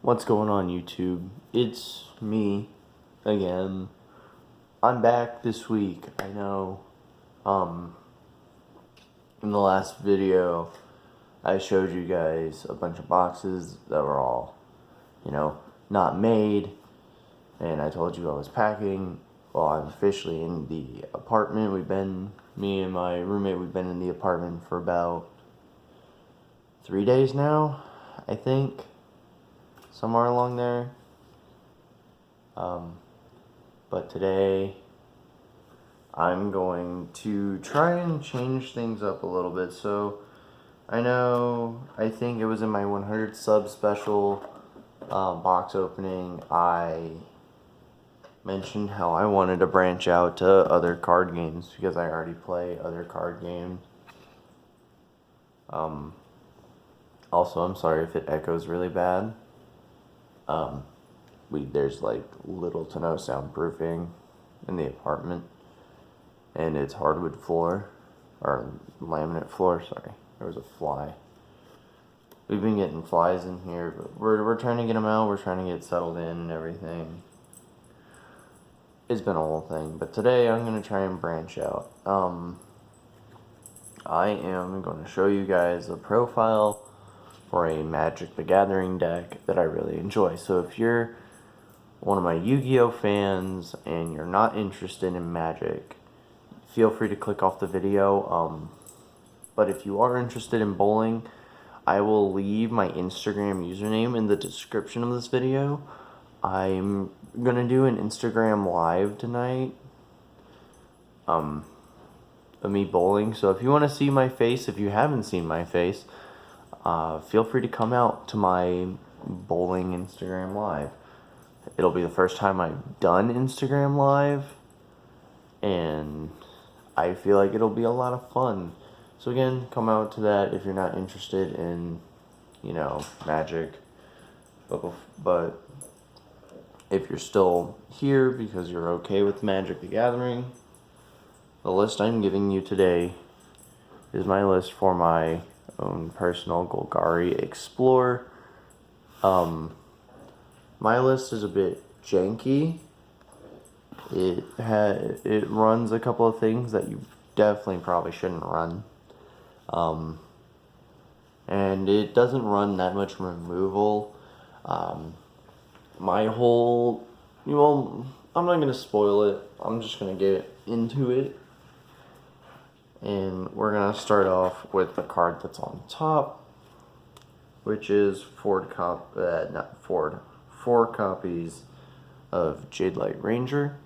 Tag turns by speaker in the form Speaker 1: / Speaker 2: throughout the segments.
Speaker 1: What's going on, YouTube? It's me again. I'm back this week. I know. In the last video, I showed you guys a bunch of boxes that were all, not made, and I told you I was packing. Well, I'm officially in the apartment. Me and my roommate, we've been in the apartment for about 3 days now, I think, somewhere along there. But today, I'm going to try and change things up a little bit. So, I think it was in my 100 sub special box opening, I mentioned how I wanted to branch out to other card games because I already play other card games. Also, I'm sorry if it echoes really bad. There's like little to no soundproofing in the apartment, and it's hardwood floor, or laminate floor, sorry. There was a fly. We've been getting flies in here, but we're trying to get them out. We're trying to get settled in and everything. It's been a whole thing, but today I'm going to try and branch out. I am going to show you guys a profile for a Magic the Gathering deck that I really enjoy. So if you're one of my Yu-Gi-Oh fans and you're not interested in Magic, feel free to click off the video. But if you are interested in bowling, I will leave my Instagram username in the description of this video. I'm gonna do an Instagram live tonight of me bowling. So if you want to see my face, if you haven't seen my face, feel free to come out to my bowling Instagram live. It'll be the first time I've done Instagram live, and I feel like it'll be a lot of fun. So again, come out to that if you're not interested in, Magic. But if you're still here because you're okay with Magic the Gathering, the list I'm giving you today is my list for my own personal Golgari Explorer. My list is a bit janky. It runs a couple of things that you definitely probably shouldn't run. And it doesn't run that much removal. My whole, I'm not going to spoil it. I'm just going to get into it. And we're going to start off with the card that's on top, which is four copies of Jadelight Ranger.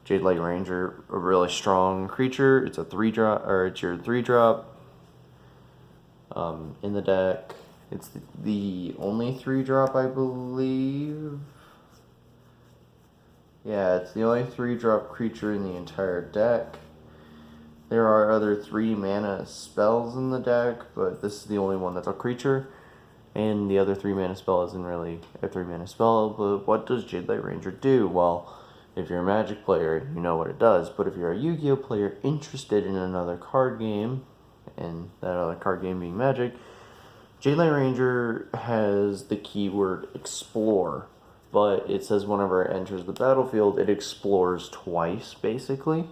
Speaker 1: Jadelight Ranger, a really strong creature. It's a 3-drop, or it's your 3-drop. In the deck, it's the only 3-drop, I believe. Yeah, it's the only 3-drop creature in the entire deck. There are other 3-mana spells in the deck, but this is the only one that's a creature. And the other 3-mana spell isn't really a 3-mana spell, but what does Jadelight Ranger do? Well, if you're a Magic player, you know what it does. But if you're a Yu-Gi-Oh player interested in another card game, and that other card game being Magic, Jadelight Ranger has the keyword Explore. But it says whenever it enters the battlefield, it explores twice, basically.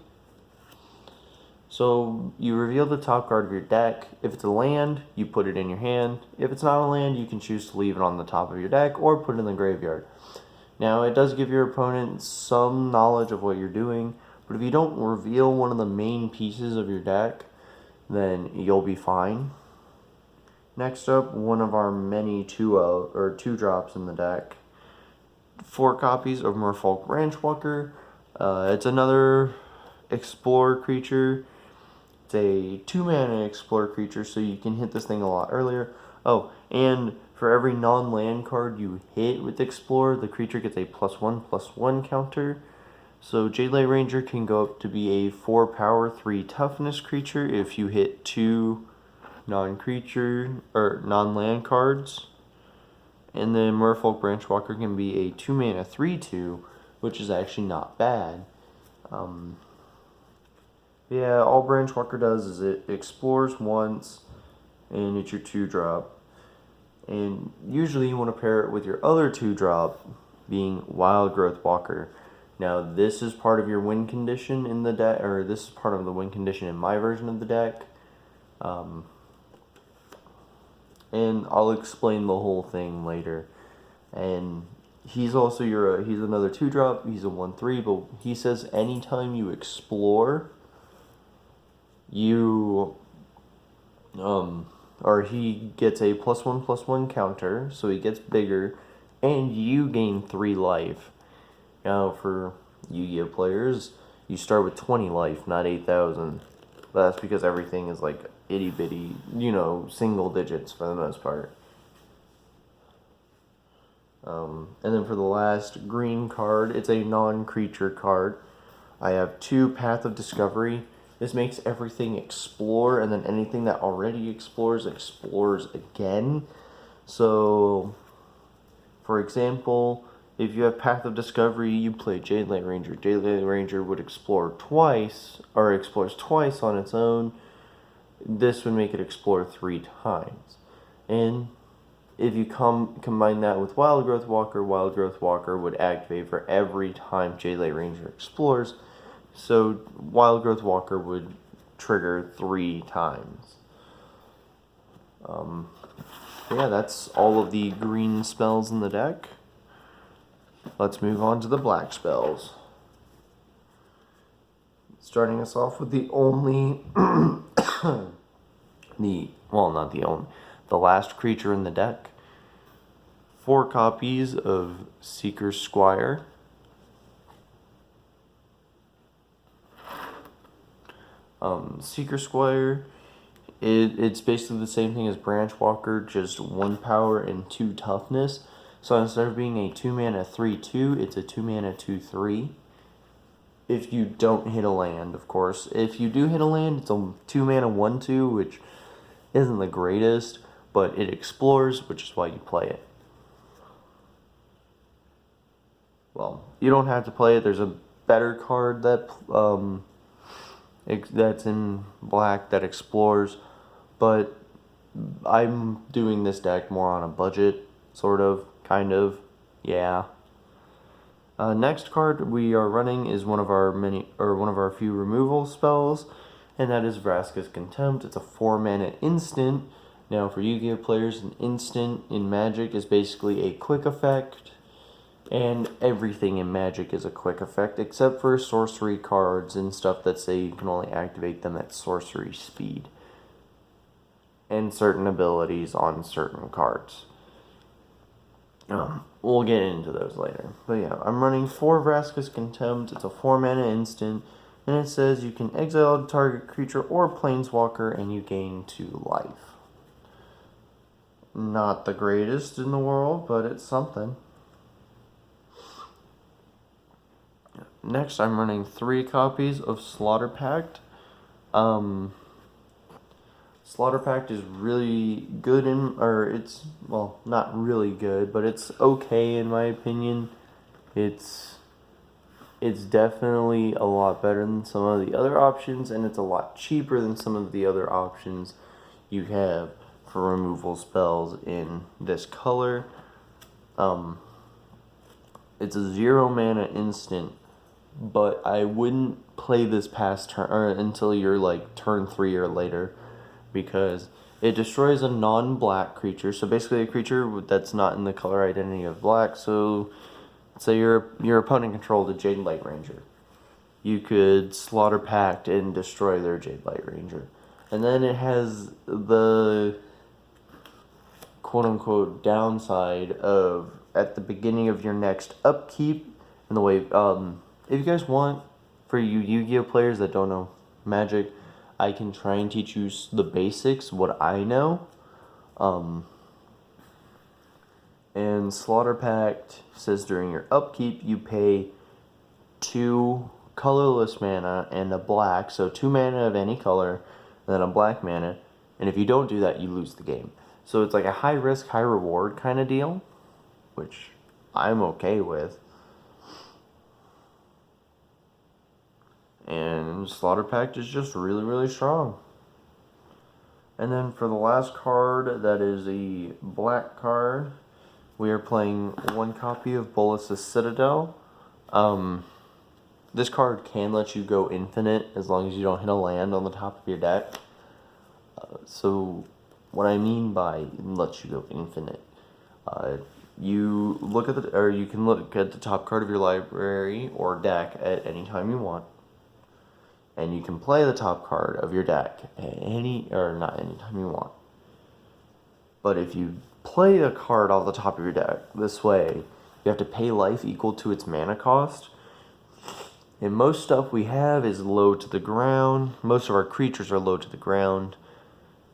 Speaker 1: So you reveal the top card of your deck. If it's a land, you put it in your hand. If it's not a land, you can choose to leave it on the top of your deck or put it in the graveyard. Now, it does give your opponent some knowledge of what you're doing, but if you don't reveal one of the main pieces of your deck, then you'll be fine. Next up, one of our many 2-drops in the deck. 4 copies of Merfolk Branchwalker. It's another Explorer creature. It's a 2-mana Explorer creature, so you can hit this thing a lot earlier. Oh, and for every non-land card you hit with Explorer, the creature gets a +1/+1 counter. So Jadelight Ranger can go up to be a 4 power, 3 toughness creature if you hit 2 non-creature or non-land cards. And then Merfolk Branchwalker can be a 2-mana 3/2, which is actually not bad. Yeah, all Branchwalker does is it explores once, and it's your 2-drop. And usually you want to pair it with your other 2-drop, being Wild Growth Walker. Now this is part of your win condition in the deck, or this is part of the win condition in my version of the deck. And I'll explain the whole thing later. And he's also he's another 2-drop, he's a 1/3, but he says anytime you explore, you or he gets a +1/+1 counter, so he gets bigger, and you gain 3 life. Now, for Yu-Gi-Oh players, you start with 20 life, not 8,000. That's because everything is like itty bitty, single digits for the most part. And then for the last green card, it's a non-creature card. I have 2 Path of Discovery. This makes everything explore, and then anything that already explores again. So, for example, if you have Path of Discovery, you play Jade Light Ranger. Jade Light Ranger would explore twice, or explores twice on its own. This would make it explore 3 times. And if you combine that with Wild Growth Walker would activate for every time Jade Light Ranger explores. So Wild Growth Walker would trigger 3 times. Yeah, that's all of the green spells in the deck. Let's move on to the black spells. Starting us off with the only, the last creature in the deck. 4 copies of Seeker Squire. Seeker Squire, it's basically the same thing as Branch Walker, just 1 power and 2 toughness. So instead of being a 2-mana 3/2, it's a 2-mana 2/3. If you don't hit a land, of course. If you do hit a land, it's a 2-mana 1/2, which isn't the greatest, but it explores, which is why you play it. Well, you don't have to play it. There's a better card that that's in black that explores, but I'm doing this deck more on a budget, sort of, kind of, yeah. Next card we are running is one of our few removal spells, and that is Vraska's Contempt. It's a 4-mana instant. Now, for Yu-Gi-Oh players, an instant in Magic is basically a quick effect, and everything in Magic is a quick effect, except for sorcery cards and stuff that say you can only activate them at sorcery speed, and certain abilities on certain cards. We'll get into those later. But yeah, I'm running 4 Vraska's Contempt. It's a 4-mana instant, and it says you can exile a target creature or planeswalker, and you gain 2 life. Not the greatest in the world, but it's something. Next, I'm running 3 copies of Slaughter Pact. Slaughter Pact is really good not really good, but it's okay in my opinion. It's definitely a lot better than some of the other options, and it's a lot cheaper than some of the other options you have for removal spells in this color. It's a 0-mana instant, but I wouldn't play this past turn or until you're like turn 3 or later, because it destroys a non-black creature. So basically a creature that's not in the color identity of black. So say your opponent controlled a Jade Light Ranger. You could Slaughter Pact and destroy their Jade Light Ranger. And then it has the quote-unquote downside of at the beginning of your next upkeep, in the way, if you guys want, for you Yu-Gi-Oh players that don't know Magic, I can try and teach you the basics, what I know. And Slaughter Pact says during your upkeep, you pay 2 colorless mana and a black, so 2 mana of any color, and then a black mana, and if you don't do that, you lose the game. So it's like a high risk, high reward kind of deal, which I'm okay with. And Slaughter Pact is just really, really strong. And then for the last card, that is a black card, we are playing one copy of Bolas' Citadel. This card can let you go infinite as long as you don't hit a land on the top of your deck. So what I mean by lets you go infinite, you look at you can look at the top card of your library or deck at any time you want, and you can play the top card of your deck at not any time you want. But if you play a card off the top of your deck this way, you have to pay life equal to its mana cost. And most stuff we have is low to the ground. Most of our creatures are low to the ground.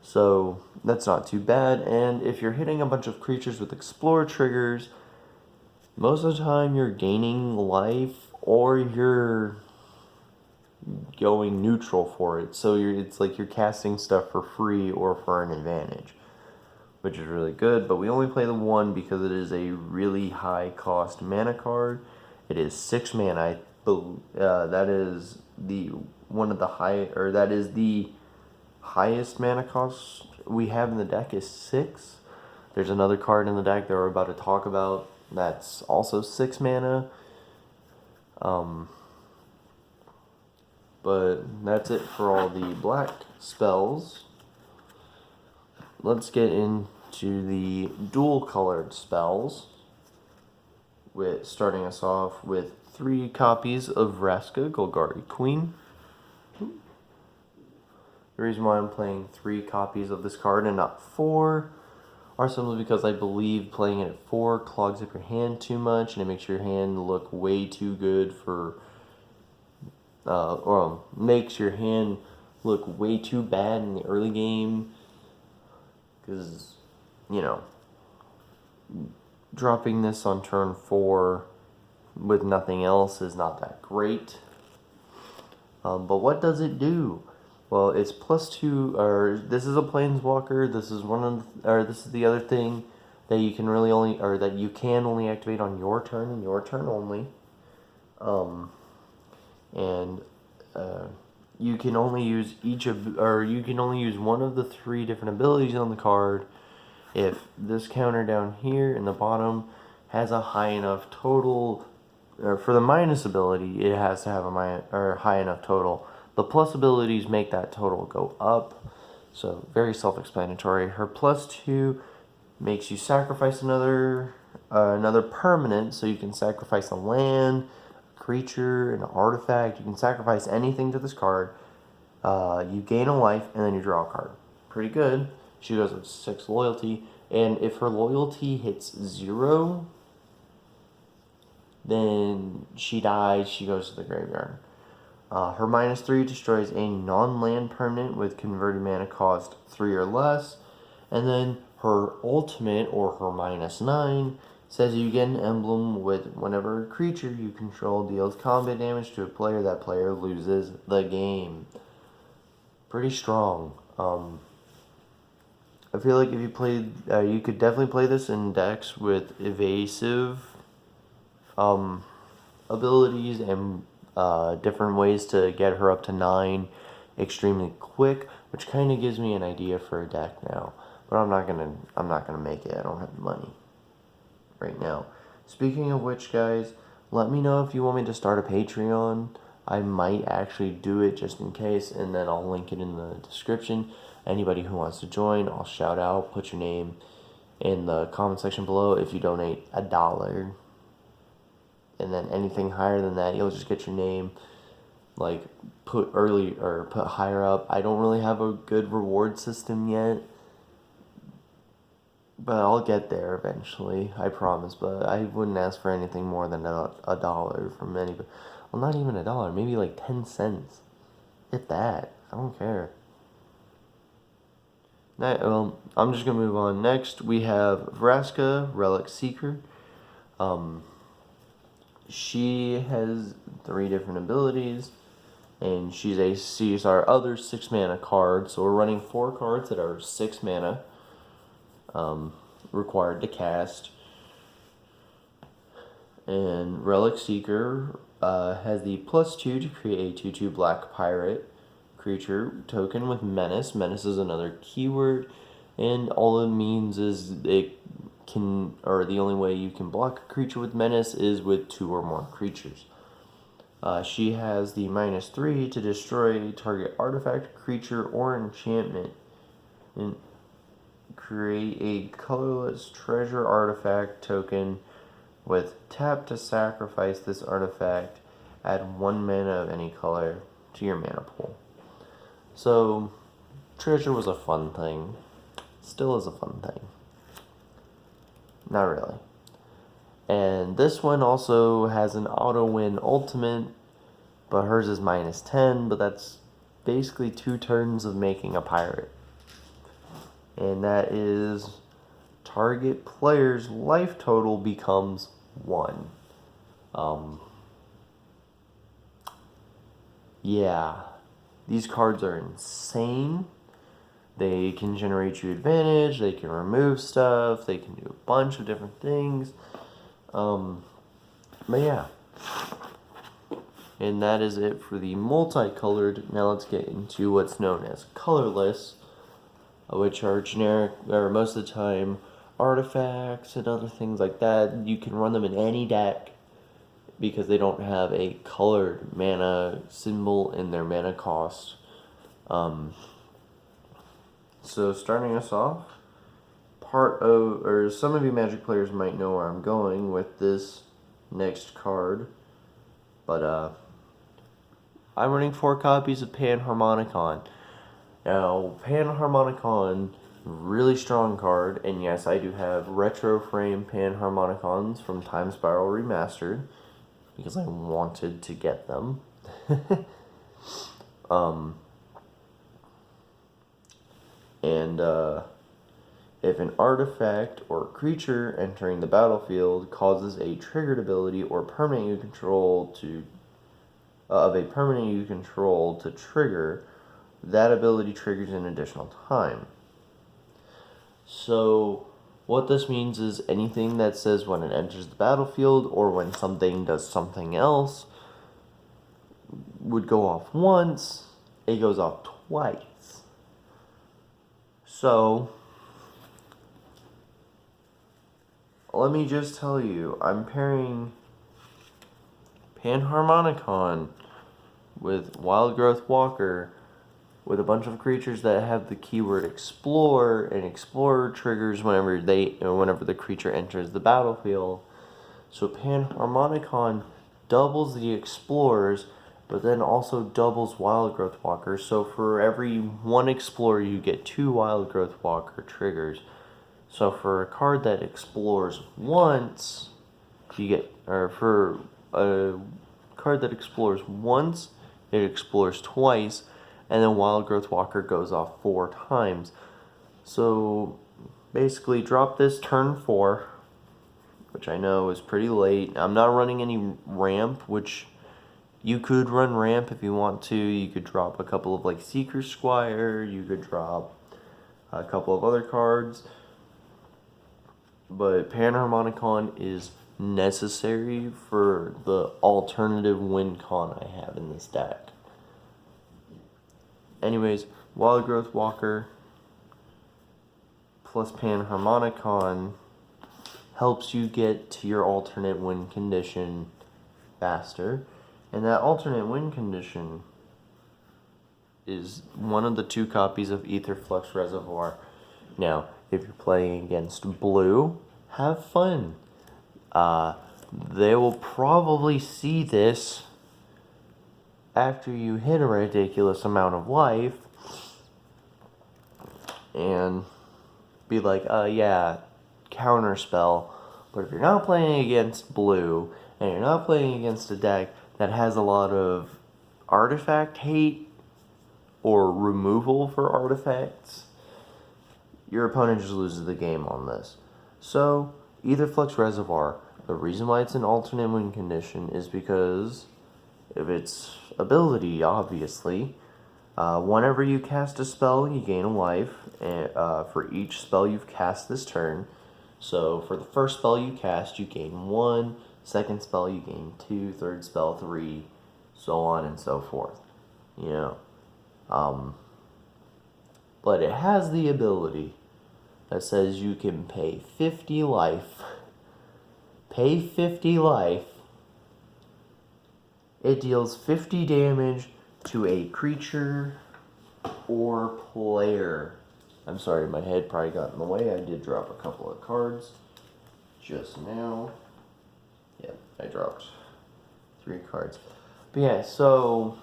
Speaker 1: So that's not too bad. And if you're hitting a bunch of creatures with Explore triggers, most of the time you're gaining life or you're going neutral for it. So it's like you're casting stuff for free or for an advantage, which is really good. But we only play the one because it is a really high cost mana card. It is 6 mana. That is the highest mana cost we have in the deck is 6. There's another card in the deck that we're about to talk about that's also 6 mana. But that's it for all the black spells. Let's get into the dual colored spells, with starting us off with 3 copies of Vraska, Golgari Queen. The reason why I'm playing 3 copies of this card and not 4 are simply because I believe playing it at 4 clogs up your hand too much and it makes your hand look way too good for, makes your hand look way too bad in the early game. Because, dropping this on turn 4 with nothing else is not that great. But what does it do? Well, it's +2, this is a Planeswalker. This is this is the other thing that you can only activate on your turn and your turn only. You can only use you can only use one of the 3 different abilities on the card if this counter down here in the bottom has a high enough total. For the minus ability, it has to have a high enough total. The plus abilities make that total go up, so very self-explanatory. Her +2 makes you sacrifice another permanent, so you can sacrifice a land, a creature, an artifact. You can sacrifice anything to this card. You gain a life, and then you draw a card. Pretty good. She goes with 6 loyalty, and if her loyalty hits 0, then she dies, she goes to the graveyard. Her -3 destroys a non-land permanent with converted mana cost 3 or less. And then her ultimate, or her -9, says you get an emblem with whenever a creature you control deals combat damage to a player, that player loses the game. Pretty strong. I feel like if you played, you could definitely play this in decks with evasive abilities and different ways to get her up to 9 extremely quick, which kind of gives me an idea for a deck now. But I'm not gonna make it. I don't have the money right now. Speaking of which, guys, let me know if you want me to start a Patreon. I might actually do it just in case, and then I'll link it in the description. Anybody who wants to join, I'll shout out. Put your name in the comment section below if you donate $1. And then anything higher than that, you'll just get your name put higher up. I don't really have a good reward system yet, but I'll get there eventually, I promise. But I wouldn't ask for anything more than $1 from anybody. Well, not even $1, maybe 10 cents, if that. I don't care. I'm just gonna move on. Next, we have Vraska, Relic Seeker. She has 3 different abilities, and she's our other 6 mana card. So we're running 4 cards that are 6 mana, required to cast. And Relic Seeker has the +2 to create a 2/2 black pirate creature token with menace. Menace is another keyword, and all it means is the only way you can block a creature with menace is with 2 or more creatures. She has the -3 to destroy target artifact, creature, or enchantment, and create a colorless treasure artifact token with tap to sacrifice this artifact. Add 1 mana of any color to your mana pool. So, treasure was a fun thing. Still is a fun thing. Not really. And this one also has an auto-win ultimate, but hers is -10, but that's basically 2 turns of making a pirate. And that is target player's life total becomes 1. Yeah, these cards are insane. They can generate you advantage, they can remove stuff, they can do a bunch of different things. But yeah. And that is it for the multicolored. Now let's get into what's known as colorless, which are generic, or most of the time, artifacts and other things like that. You can run them in any deck because they don't have a colored mana symbol in their mana cost. So starting us off, some of you Magic players might know where I'm going with this next card, but I'm running 4 copies of Panharmonicon. Now, Panharmonicon, really strong card, and yes, I do have retro frame Panharmonicons from Time Spiral Remastered, because I wanted to get them. If an artifact or creature entering the battlefield causes a triggered ability or permanent you control to trigger, that ability triggers an additional time. So what this means is anything that says when it enters the battlefield or when something does something else would go off once, it goes off twice. So let me just tell you, I'm pairing Panharmonicon with Wildgrowth Walker with a bunch of creatures that have the keyword explore, and explorer triggers whenever the creature enters the battlefield. So Panharmonicon doubles the explorers, but then also doubles Wildgrowth Walker. So for every 1 explorer, you get 2 Wildgrowth Walker triggers. So for a card that explores once, for a card that explores once, it explores twice, and then Wildgrowth Walker goes off 4 times. So basically drop this turn 4, which I know is pretty late. I'm not running any ramp, which you could run ramp if you want to. You could drop a couple of Seeker Squire, you could drop a couple of other cards. But Panharmonicon is necessary for the alternative win con I have in this deck. Anyways, Wildgrowth Walker plus Panharmonicon helps you get to your alternate win condition faster. And that alternate win condition is one of the 2 copies of Aetherflux Reservoir. Now, if you're playing against blue, have fun. They will probably see this after you hit a ridiculous amount of life and be like, yeah, counterspell. But if you're not playing against blue and you're not playing against a deck that has a lot of artifact hate or removal for artifacts, your opponent just loses the game on this. So, Aetherflux Reservoir, the reason why it's an alternate win condition is because of its ability, obviously. Whenever you cast a spell, you gain a life for each spell you've cast this turn. So, for the first spell you cast, you gain 1. Second spell, you gain 2. Third spell, 3. So on and so forth. But it has the ability that says you can pay 50 life. Pay 50 life. It deals 50 damage to a creature or player. I'm sorry, my head probably got in the way. I did drop a couple of cards just now. Yeah, I dropped 3 cards. But yeah, so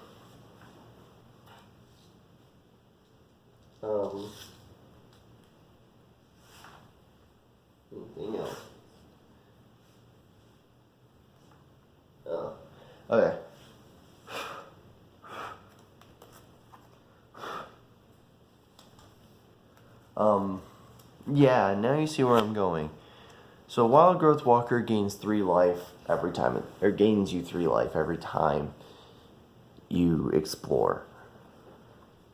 Speaker 1: anything else? Okay. Yeah, now you see where I'm going. So Wild Growth Walker gains 3 life every time, or gains you 3 life every time you explore.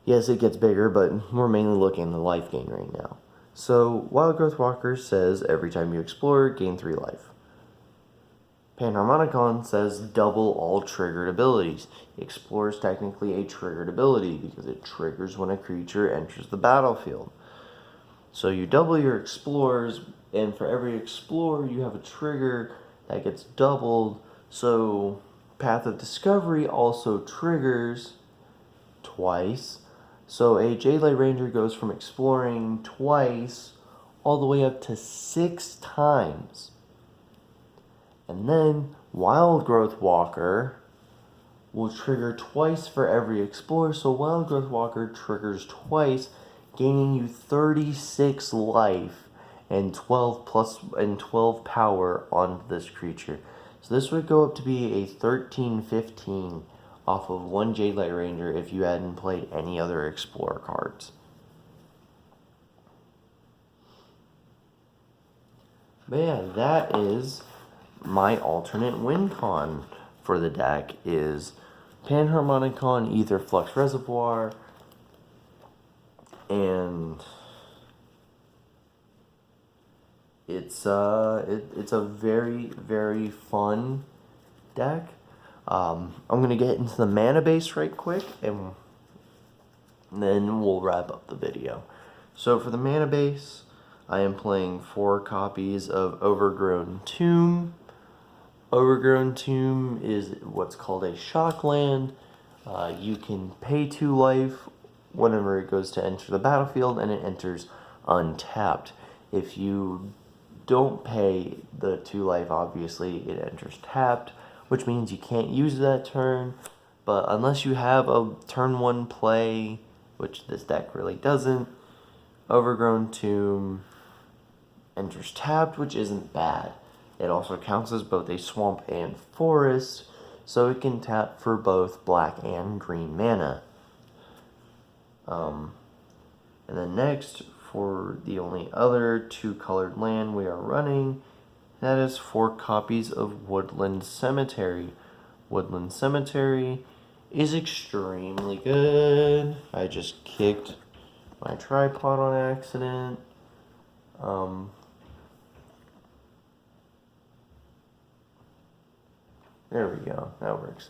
Speaker 1: Yes, it gets bigger, but we're mainly looking at the life gain right now. So Wild Growth Walker says every time you explore, gain 3 life. Panharmonicon says double all triggered abilities. Explore is technically a triggered ability because it triggers when a creature enters the battlefield. So you double your explorers, and for every explorer you have a trigger that gets doubled. So Path of Discovery also triggers twice. So a Jadelight Ranger goes from exploring twice all the way up to 6 times. And then Wild Growth Walker will trigger twice for every explorer. So Wild Growth Walker triggers twice, gaining you 36 life and 12 power on this creature. So this would go up to be a 13-15 off of 1 Jadelight Ranger if you hadn't played any other Explorer cards. But yeah, that is my alternate win con for the deck is Panharmonicon, Aetherflux Reservoir, and it's a very, very fun deck. I'm gonna get into the mana base right quick, and then we'll wrap up the video. So for the mana base, I am playing 4 copies of Overgrown Tomb. Overgrown Tomb is what's called a shock land. You can pay 2 life whenever it goes to enter the battlefield, and it enters untapped. If you don't pay the 2 life, obviously it enters tapped, which means you can't use that turn. But unless you have a turn 1 play, which this deck really doesn't, Overgrown Tomb enters tapped, which isn't bad. It also counts as both a swamp and forest, so it can tap for both black and green mana. And then next, for the only other 2-colored land we are running, that is 4 copies of Woodland Cemetery. Woodland Cemetery is extremely good. I just kicked my tripod on accident. There we go. That works.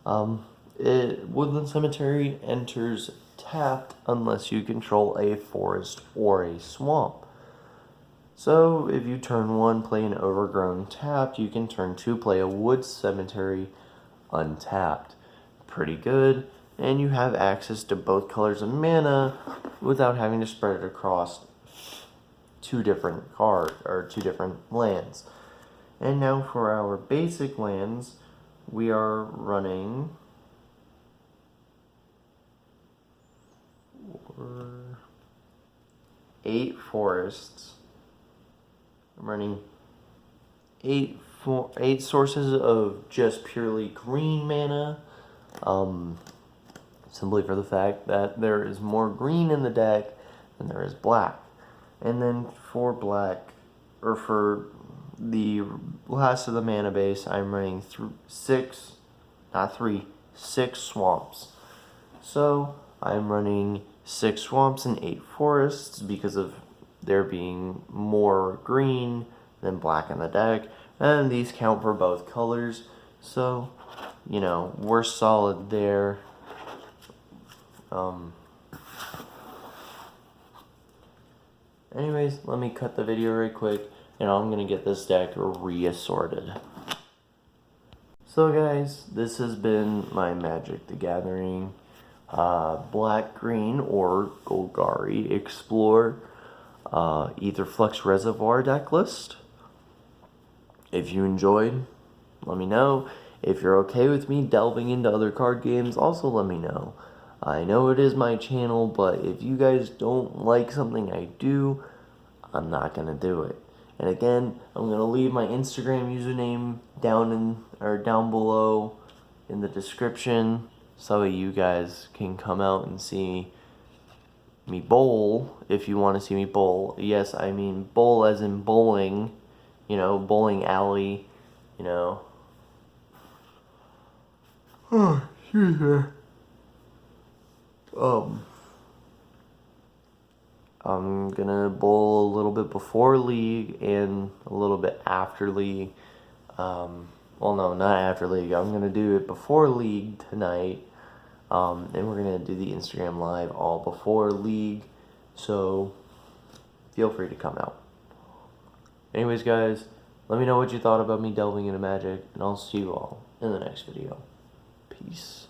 Speaker 1: Woodland Cemetery enters tapped unless you control a forest or a swamp. So if you turn 1 play an Overgrown tapped, you can turn 2 play a Wood Cemetery untapped. Pretty good, and you have access to both colors of mana without having to spread it across 2 different lands. And now for our basic lands, we are running 8 forests. I'm running 8 sources of just purely green mana, simply for the fact that there is more green in the deck than there is black. And then for black, or for the last of the mana base, I'm running 6 swamps. So I'm running 6 swamps and 8 forests because of there being more green than black in the deck, and these count for both colors, so we're solid there. Anyways, let me cut the video right quick, and I'm gonna get this deck reassorted. So guys, this has been my Magic the Gathering Black, Green, or Golgari Explorer Aetherflux Reservoir deck list. If you enjoyed, let me know. If you're okay with me delving into other card games, also let me know. I know it is my channel, but if you guys don't like something I do, I'm not gonna do it. And again, I'm gonna leave my Instagram username down below in the description, so you guys can come out and see me bowl if you want to see me bowl. Yes, I mean bowl as in bowling, you know, bowling alley, you know. Oh, excuse me. I'm gonna bowl a little bit before league and a little bit after league. Well, no, not after league. I'm gonna do it before league tonight. And we're gonna do the Instagram live all before league. So feel free to come out. Anyways, guys, let me know what you thought about me delving into Magic, and I'll see you all in the next video. Peace.